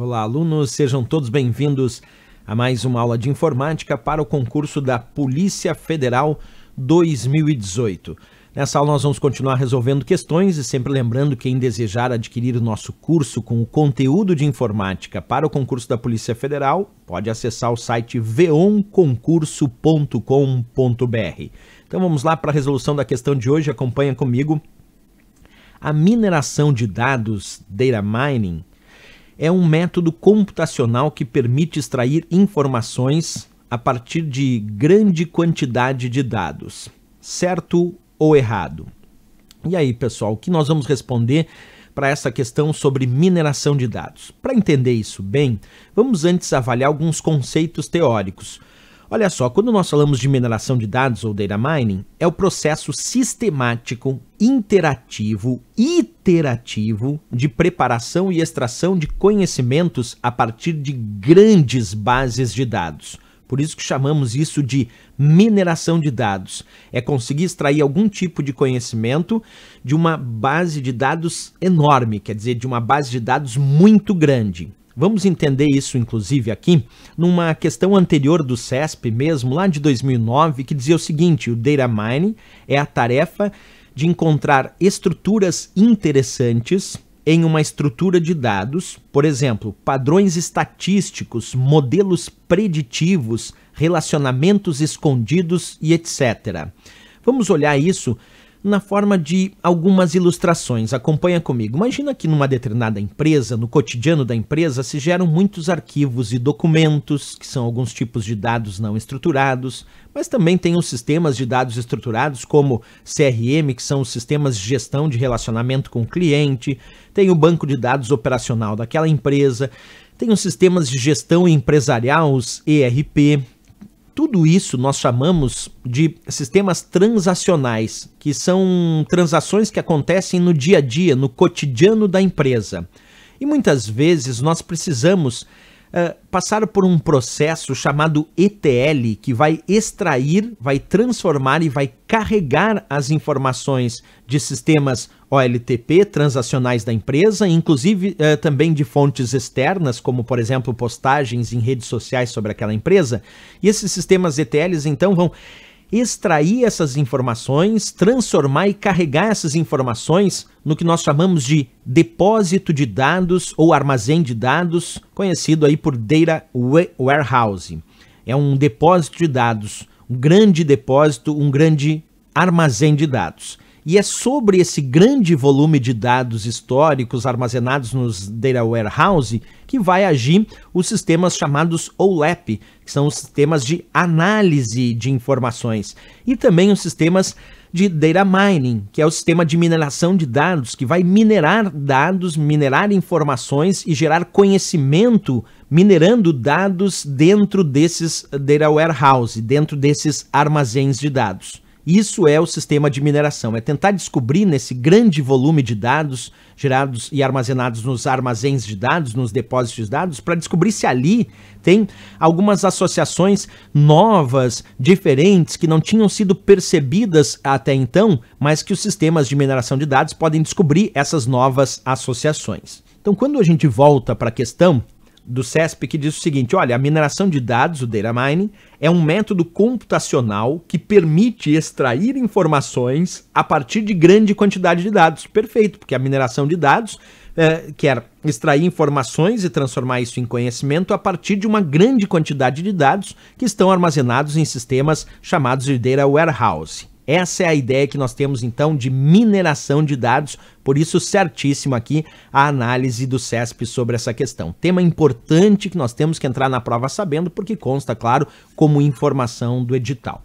Olá, alunos, sejam todos bem-vindos a mais uma aula de informática para o concurso da Polícia Federal 2018. Nessa aula nós vamos continuar resolvendo questões e sempre lembrando que quem desejar adquirir o nosso curso com o conteúdo de informática para o concurso da Polícia Federal pode acessar o site veonconcurso.com.br. Então vamos lá para a resolução da questão de hoje, acompanha comigo. A mineração de dados, data mining, é um método computacional que permite extrair informações a partir de grande quantidade de dados. Certo ou errado? E aí, pessoal, o que nós vamos responder para essa questão sobre mineração de dados? Para entender isso bem, vamos antes avaliar alguns conceitos teóricos. Olha só, quando nós falamos de mineração de dados ou data mining, é o processo sistemático, interativo, iterativo de preparação e extração de conhecimentos a partir de grandes bases de dados. Por isso que chamamos isso de mineração de dados. É conseguir extrair algum tipo de conhecimento de uma base de dados enorme, quer dizer, de uma base de dados muito grande. Vamos entender isso, inclusive, aqui, numa questão anterior do CESP mesmo, lá de 2009, que dizia o seguinte: o data mining é a tarefa de encontrar estruturas interessantes em uma estrutura de dados, por exemplo, padrões estatísticos, modelos preditivos, relacionamentos escondidos e etc. Vamos olhar isso na forma de algumas ilustrações. Acompanha comigo. Imagina que numa determinada empresa, no cotidiano da empresa, se geram muitos arquivos e documentos, que são alguns tipos de dados não estruturados, mas também tem os sistemas de dados estruturados, como CRM, que são os sistemas de gestão de relacionamento com o cliente, tem o banco de dados operacional daquela empresa, tem os sistemas de gestão empresarial, os ERP. Tudo isso nós chamamos de sistemas transacionais, que são transações que acontecem no dia a dia, no cotidiano da empresa. E muitas vezes nós precisamos passar por um processo chamado ETL, que vai extrair, vai transformar e vai carregar as informações de sistemas OLTP, transacionais da empresa, inclusive também de fontes externas, como por exemplo postagens em redes sociais sobre aquela empresa. E esses sistemas ETLs então vão extrair essas informações, transformar e carregar essas informações no que nós chamamos de depósito de dados ou armazém de dados, conhecido aí por Data Warehouse. É um depósito de dados, um grande depósito, um grande armazém de dados. E é sobre esse grande volume de dados históricos armazenados nos Data Warehouse que vai agir os sistemas chamados OLAP, que são os sistemas de análise de informações, e também os sistemas de Data Mining, que é o sistema de mineração de dados, que vai minerar dados, minerar informações e gerar conhecimento minerando dados dentro desses Data Warehouse, dentro desses armazéns de dados. Isso é o sistema de mineração, é tentar descobrir nesse grande volume de dados gerados e armazenados nos armazéns de dados, nos depósitos de dados, para descobrir se ali tem algumas associações novas, diferentes, que não tinham sido percebidas até então, mas que os sistemas de mineração de dados podem descobrir essas novas associações. Então, quando a gente volta para a questão do CESP, que diz o seguinte: olha, a mineração de dados, o data mining, é um método computacional que permite extrair informações a partir de grande quantidade de dados. Perfeito, porque a mineração de dados quer extrair informações e transformar isso em conhecimento a partir de uma grande quantidade de dados que estão armazenados em sistemas chamados de Data Warehouse. Essa é a ideia que nós temos, então, de mineração de dados, por isso certíssimo aqui a análise do CESP sobre essa questão. Tema importante que nós temos que entrar na prova sabendo, porque consta, claro, como informação do edital.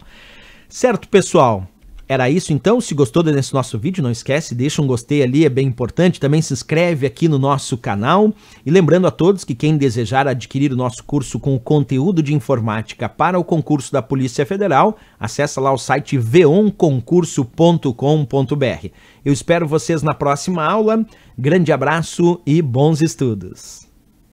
Certo, pessoal? Era isso então. Se gostou desse nosso vídeo, não esquece, deixa um gostei ali, é bem importante. Também se inscreve aqui no nosso canal. E lembrando a todos que quem desejar adquirir o nosso curso com o conteúdo de informática para o concurso da Polícia Federal, acessa lá o site veonconcurso.com.br. Eu espero vocês na próxima aula. Grande abraço e bons estudos!